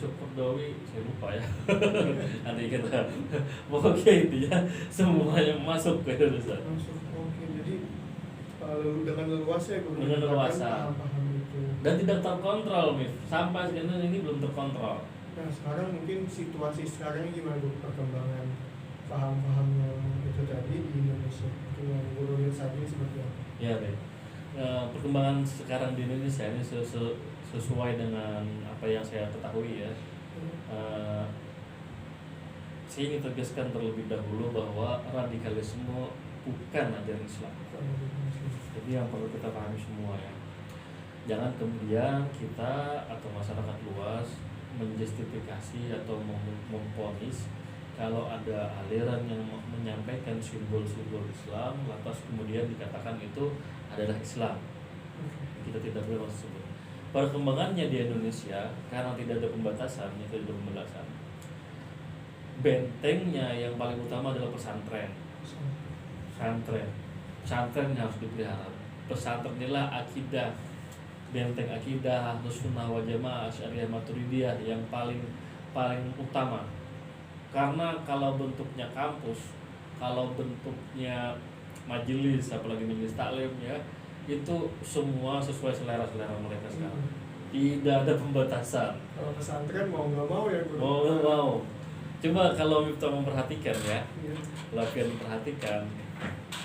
masuk Kordowi saya lupa ya. Nanti kita pokoknya intinya semuanya masuk ke Indonesia. Masuk. Oke, jadi dengan leluasa ya guru Dengan leluasa. paham itu. Dan tidak terkontrol, Mif. Sampai sekarang ini belum terkontrol. Nah sekarang mungkin situasi sekarang gimana tuh perkembangan paham-paham yang itu tadi di Indonesia? Mungkin yang guru lihat saat ini seperti apa? Ya, baik. Perkembangan sekarang di Indonesia ini sesuai dengan apa yang saya ketahui ya. Saya ingin tegaskan terlebih dahulu bahwa radikalisme bukan ajaran Islam. Jadi yang perlu kita pahami semua ya. Jangan kemudian kita atau masyarakat luas menjustifikasi atau memvonis kalau ada aliran yang menyampaikan simbol-simbol Islam lantas kemudian dikatakan itu adalah Islam. Kita tidak boleh tersebut. Perkembangannya di Indonesia karena tidak ada pembatasan, itu tidak pembatasan. Bentengnya yang paling utama adalah pesantren. Pesantren yang harus dipelihara. Pesantren inilah akidah, benteng akidah Ahlus Sunnah wal Jamaah Asy'ariyah Maturidiyah yang paling utama. Karena kalau bentuknya kampus, kalau bentuknya majelis, apalagi majelis taklim ya, itu semua sesuai selera mereka sekarang. Tidak ada pembatasan. Kalau pesantren mau nggak mau ya guru. Mau nggak mau. Coba kalau kita memperhatikan ya, latihan perhatikan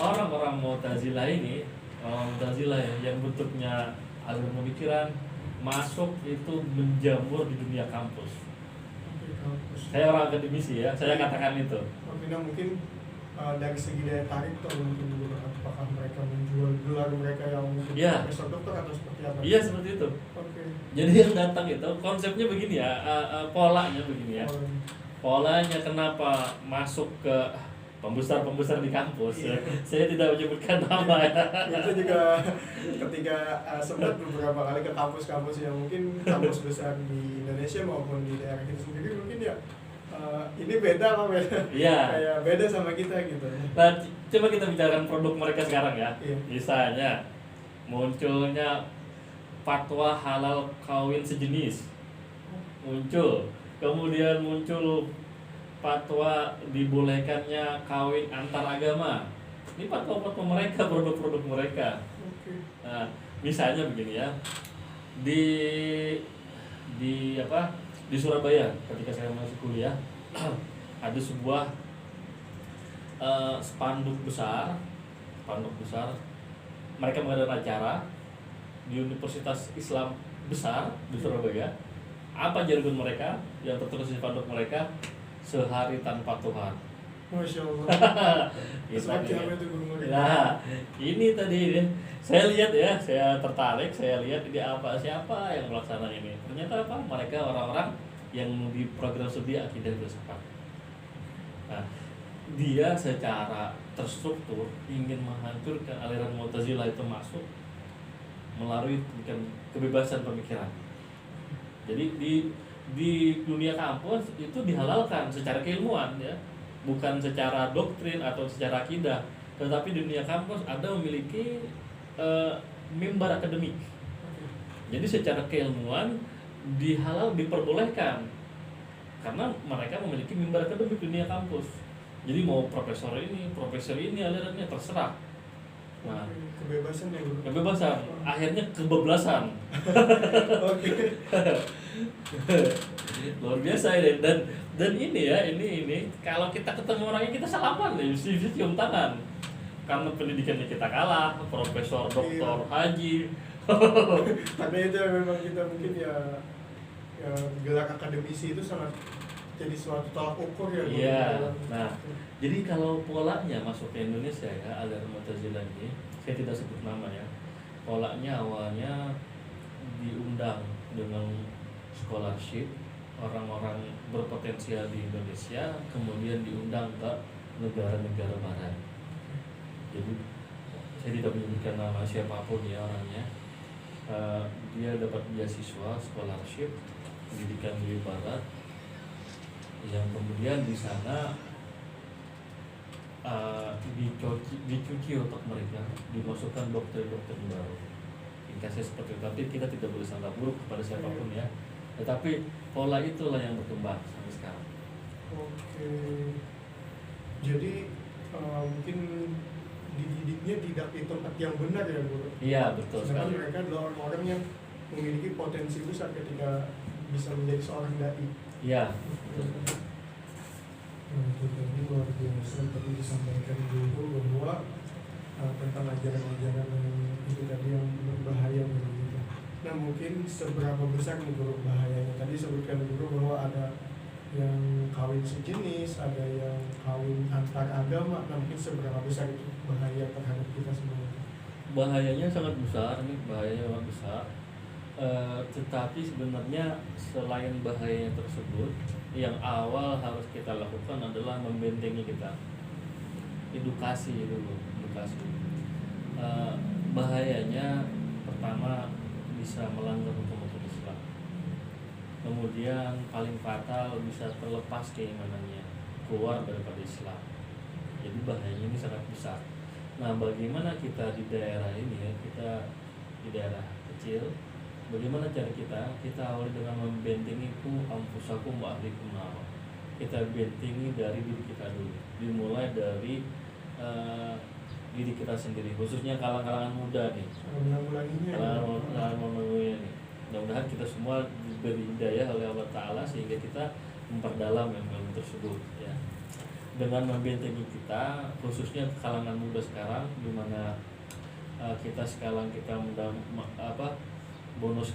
orang-orang Mu'tazilah ini, orang Mu'tazilah yang bentuknya aliran pemikiran masuk itu menjamur di dunia kampus. Saya orang akademisi ya, saya katakan itu. Oke, nah mungkin dari segi daya tarik tuh mungkin dulu apakah mereka menjual gelar mereka yang mungkin profesor dokter atau seperti apa? Iya seperti itu. Oke. Jadi yang datang itu konsepnya begini ya, polanya begini ya. Polanya kenapa masuk ke pembesar di kampus? Iya. Saya tidak menyebutkan nama ya. Itu juga ketika sempat beberapa kali ke kampus-kampus yang mungkin kampus besar di Indonesia maupun di daerah kita sendiri mungkin ya ini beda apa beda? Iya. Kayak beda sama kita gitu. Nah, coba kita bicarakan produk mereka sekarang ya. Iya. Misalnya munculnya fatwa halal kawin sejenis. Muncul. Kemudian muncul fatwa dibolehkannya kawin antar agama. Ini fatwa-fatwa mereka, produk-produk mereka. Oke. Nah, misalnya begini ya. Di Surabaya ketika saya masih kuliah ada sebuah spanduk besar mereka mengadakan acara di Universitas Islam besar di Surabaya. Apa jargon mereka yang tertulis di spanduk mereka? Sehari tanpa Tuhan. Masya Allah. Seperti apa itu guru mereka? Nah, ini tadi saya lihat ya, saya tertarik, saya lihat ini siapa yang melaksanakan ini. Ternyata apa? Mereka orang-orang yang di program studi akidah filsafat. Nah, dia secara terstruktur ingin menghancurkan aliran Mu'tazilah itu masuk melalui kebebasan pemikiran. Jadi di dunia kampus itu dihalalkan secara keilmuan ya, bukan secara doktrin atau secara akidah, tetapi di dunia kampus ada memiliki mimbar akademik. Jadi secara keilmuan diperbolehkan karena mereka memiliki mimbar akademik di dunia kampus. Jadi mau profesor ini alirannya terserah. Nah, kebebasan akhirnya kebablasan. Oke. Luar biasa ini dan ini kalau kita ketemu orangnya kita salaman nih, mesti cium tangan. Karena pendidikannya kita kalah, profesor, doktor, haji. Karena itu memang kita mungkin ya gelar akademisi itu sangat jadi suatu tolak ukur ya. Iya. Nah, jadi kalau polanya masuk ke Indonesia ya, aliran Mu'tazilah ini, saya tidak sebut nama ya. Polanya awalnya diundang dengan scholarship orang-orang berpotensial di Indonesia, kemudian diundang ke negara-negara barat. Jadi saya tidak menyebutkan nama siapapun ya orangnya. Dia dapat beasiswa scholarship pendidikan di barat, yang kemudian di sana dicuci otak mereka, dimasukkan doktrin baru. Indikasi seperti itu, tapi kita tidak boleh sangka buruk kepada siapapun ya. Tetapi pola itulah yang berkembang sampai sekarang. Oke. Jadi mungkin dididiknya tidak di tempat yang benar ya guru. Iya, betul Sedangkan sekali. mereka adalah orang-orang yang memiliki potensi besar ketika bisa menjadi seorang dai. Iya. Nah, itu tadi luar biasa tadi disampaikan dulu bahwa tentang ajaran-ajaran yang itu tadi yang berbahaya begitu. Nah mungkin seberapa besar nih guru bahayanya? Tadi sebutkan dulu bahwa ada yang kawin sejenis, ada yang kawin antar agama. Nah mungkin seberapa besar itu bahaya terhadap kita semua? Bahayanya sangat besar, ini bahayanya sangat besar. Tetapi sebenarnya selain bahayanya tersebut, yang awal harus kita lakukan adalah membentengi kita. Edukasi dulu, edukasi. Bahayanya pertama bisa melanggar hukum-hukum Islam. Kemudian paling fatal bisa terlepas keimanannya, keluar daripada Islam. Jadi bahayanya ini sangat besar. Nah, bagaimana kita di daerah ini ya, kita di daerah kecil, bagaimana cara kita? Kita awali dengan membentengi anfusakum wa ahlikum nar. Kita bentengi dari diri kita dulu. Dimulai dari diri kita sendiri, khususnya kalangan muda nih. Kalangan menunggunya nih. Mudah-mudahan kita semua diberi hidayah oleh Allah Ta'ala sehingga kita memperdalam ilmu tersebut ya. Dengan membentengi kita, khususnya kalangan muda sekarang, di mana kita sekarang kita bonus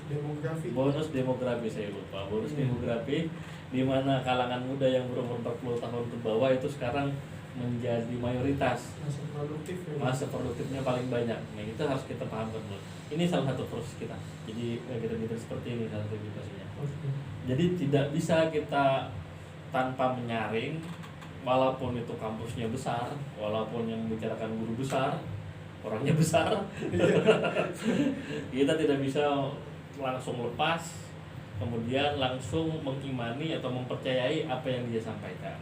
demografi saya lupa demografi, di mana kalangan muda yang berumur 40 tahun ke bawah itu sekarang menjadi mayoritas, masa produktifnya paling banyak. Nah itu harus kita pahamkan dulu. Ini salah satu proses kita. Jadi kita seperti ini salah satu edukasinya. Jadi tidak bisa kita tanpa menyaring, walaupun itu kampusnya besar, walaupun yang membicarakan guru besar, orangnya besar, kita tidak bisa langsung lepas, kemudian langsung mengimani atau mempercayai apa yang dia sampaikan.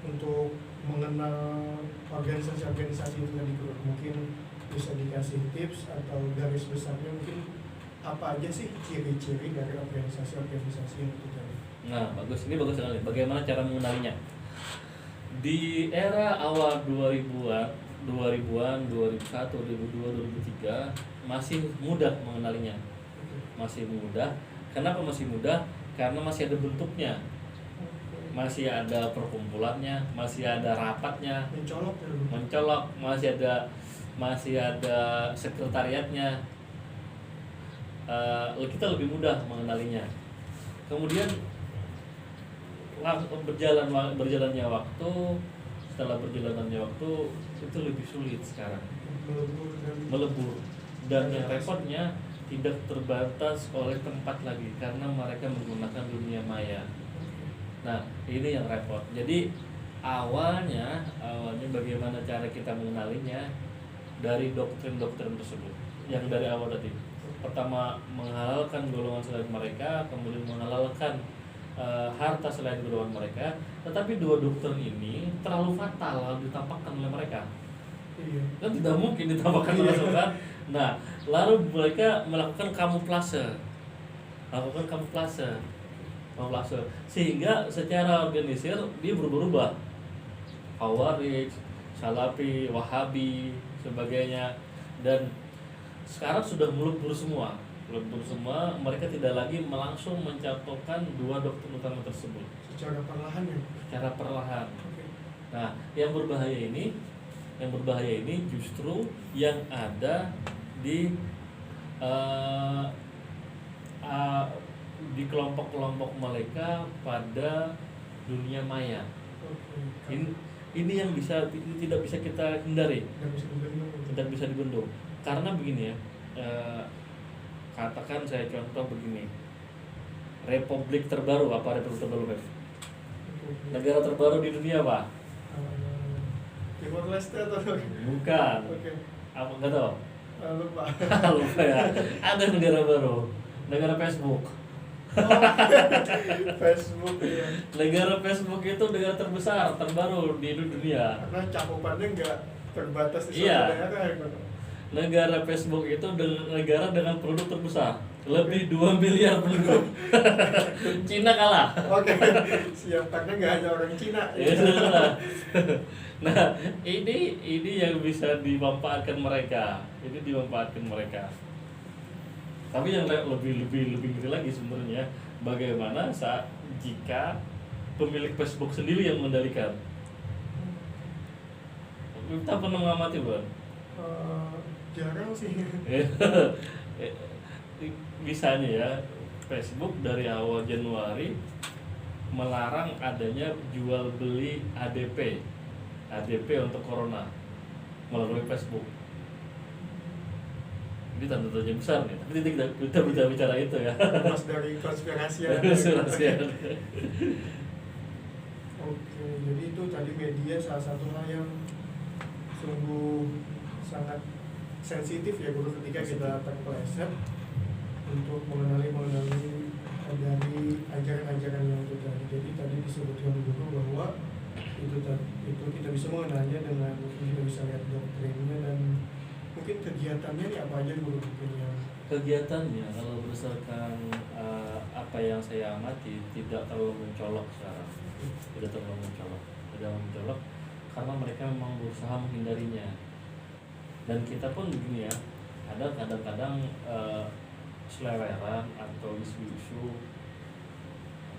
Untuk mengenal organisasi-organisasi itu tadi mungkin bisa dikasih tips atau garis besarnya, mungkin apa aja sih ciri-ciri dari organisasi-organisasi yang itu tadi? Nah, bagus, ini bagus sekali. Bagaimana cara mengenalinya? Di era awal 2000-an, 2001, 2002, 2003 masih mudah mengenalinya. Masih mudah. Kenapa masih mudah? Karena masih ada bentuknya. Masih ada perkumpulannya, masih ada rapatnya, mencolok, masih ada sekretariatnya. Kita lebih mudah mengenalinya. Kemudian berjalannya waktu, setelah berjalannya waktu itu lebih sulit sekarang, melebur, dan yang repotnya tidak terbatas oleh tempat lagi karena mereka menggunakan dunia maya. Nah ini yang repot. Jadi awalnya bagaimana cara kita mengenalinya dari doktrin-doktrin tersebut yang dari awal tadi. Pertama menghalalkan golongan selain mereka, kemudian menghalalkan harta selain golongan mereka. Tetapi dua doktrin ini terlalu fatal ditampakkan oleh mereka. Kan tidak mungkin ditampakkan langsung kan. Nah lalu mereka melakukan kamuflase, sehingga secara organisir dia berubah-ubah. Khawarij, Salafi, Wahabi, sebagainya, dan sekarang sudah melebur semua. Mereka tidak lagi langsung mencontohkan dua doktrin utama tersebut secara perlahan. Nah, yang berbahaya ini justru yang ada di kelompok-kelompok mereka pada dunia maya. Ini yang tidak bisa kita hindari, tidak bisa dibendung. Karena begini ya, katakan saya contoh begini, republik terbaru apa? Negara terbaru di dunia apa? Timor Leste atau bukan? Apa nggak tahu? Lupa. Lupa ya. Ada negara baru, negara Facebook. Facebook ya. Negara Facebook itu negara terbesar, terbaru di dunia. Karena cakupannya nggak terbatas di Iya. suatu daerah. Negara Facebook itu negara dengan produk terbesar. lebih 2 miliar penduduk. Cina kalah. Oke, siap, karena nggak hanya orang Cina. Ya, nah, ini yang bisa dimanfaatkan mereka. Ini dimanfaatkan mereka. Tapi yang lebih ngeri lagi sebenarnya, bagaimana saat jika pemilik Facebook sendiri yang mengendalikan. Kita pernah mengamati, Bang. Jarang sih. Misalnya ya, Facebook dari awal Januari melarang adanya jual beli ADP untuk corona melalui Facebook. Ini tanda-tanya besar nih, tapi kita bicara itu ya. Mas dari konspirasi. Oke, jadi itu tadi media salah satu hal yang sungguh sangat sensitif ya guru, ketika kita terpeleset untuk mengenali dari ajaran-ajaran yang itu tadi. Jadi tadi disebutkan guru bahwa itu kita bisa mengenalnya dengan kita bisa lihat doktrinnya dan mungkin kegiatannya ini apa aja guru mungkin yang kegiatannya kalau berdasarkan apa yang saya amati tidak terlalu mencolok sekarang, tidak terlalu mencolok karena mereka memang berusaha menghindarinya. Dan kita pun begini ya, ada kadang-kadang seleweran atau isu-isu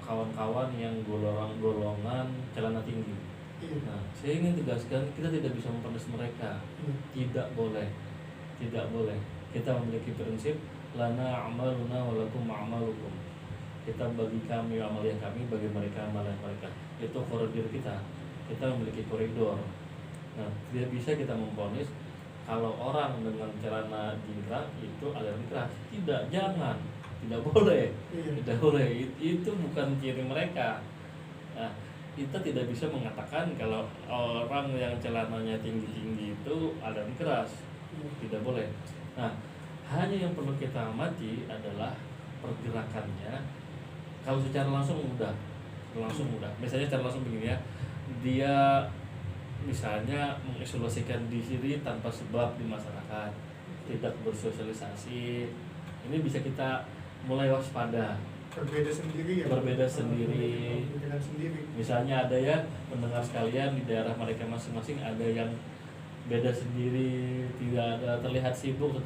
kawan-kawan yang golongan celana tinggi. Nah, saya ingin tegaskan kita tidak bisa memperdes mereka. Tidak boleh. Kita memiliki prinsip lana amaluna walakum amalukum. Kita bagi kami amalia kami, bagi mereka amalia mereka. Itu koridor kita. Kita memiliki koridor. Nah, tidak bisa kita memvonis kalau orang dengan celana jingkrang itu alergi keras. Tidak boleh. Itu bukan ciri mereka. Nah, kita tidak bisa mengatakan kalau orang yang celananya tinggi-tinggi itu alergi keras. Tidak boleh. Nah, hanya yang perlu kita amati adalah pergerakannya. Kalau secara langsung mudah. Misalnya secara langsung begini ya, dia misalnya mengisolasikan diri tanpa sebab di masyarakat, tidak bersosialisasi, ini bisa kita mulai waspada. Berbeda sendiri. Misalnya ada ya pendengar sekalian di daerah mereka masing-masing ada yang beda sendiri, tidak ada terlihat sibuk.